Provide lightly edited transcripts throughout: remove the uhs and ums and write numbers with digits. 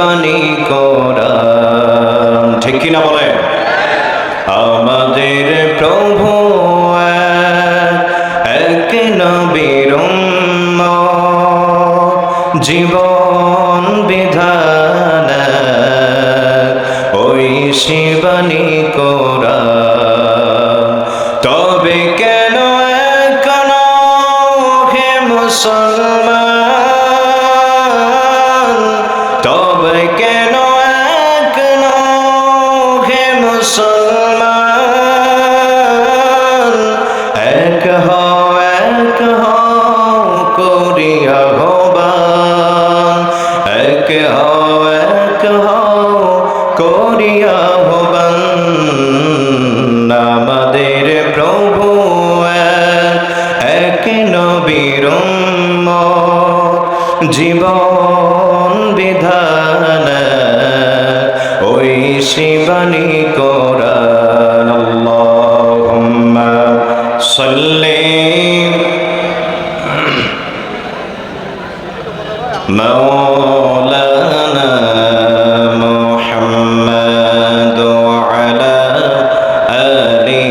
বাণী কোরআন। ঠিক কিনা বলেন? আমাদের প্রভু এক নবীর উম্মত, জীবন বিধান ওই শিবানী কোরআন। তবে কেন এখন হে মুসলমান, তবে কেন এখন হে মুসলমান, এক হও করিয়া আহ্বান, এক হও করিয়া আহ্বান। আমাদের প্রভু এক নবীর উম্মত, জীবন বিধান ওই শিবানী কোরআন। আল্লাহুম্মা সাল্লি মাওলানা মুহাম্মদ ওয়া আলা আলি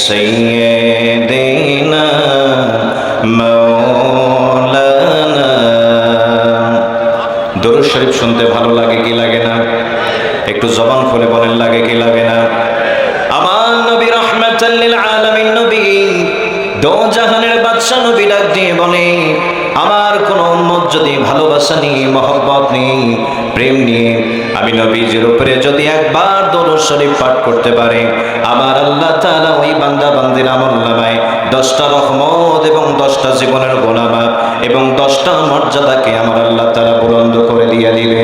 সাইয়্যিদিনা মাওলানা। দরুদ শরীফ শুনতে ভালো লাগে কি লাগে না? একটু জবান খুলে বলেন লাগে কি লাগে না? আমার নবী রাহমাতাল লিল আলামিন, নবী দো জাহানের বাদশা, নবী ডাক দিয়ে বলে, আমার কোন উম্মত যদি ভালোবাসা নিয়ে, মহব্বত নিয়ে, প্রেম নিয়ে আমি নবীজির উপরে যদি একবার দরুদ শরীফ পাঠ করতে পারে, আমার আল্লাহ তাআলা ওই বান্দা বান্দির আমলনামায় 10টা রহমত এবং 10টা জীবনের গুনাহ মাফ এবং 10টা মর্যাদাকে আমার আল্লাহ তাআলা বুলন্দ করে দিয়ে দিবে।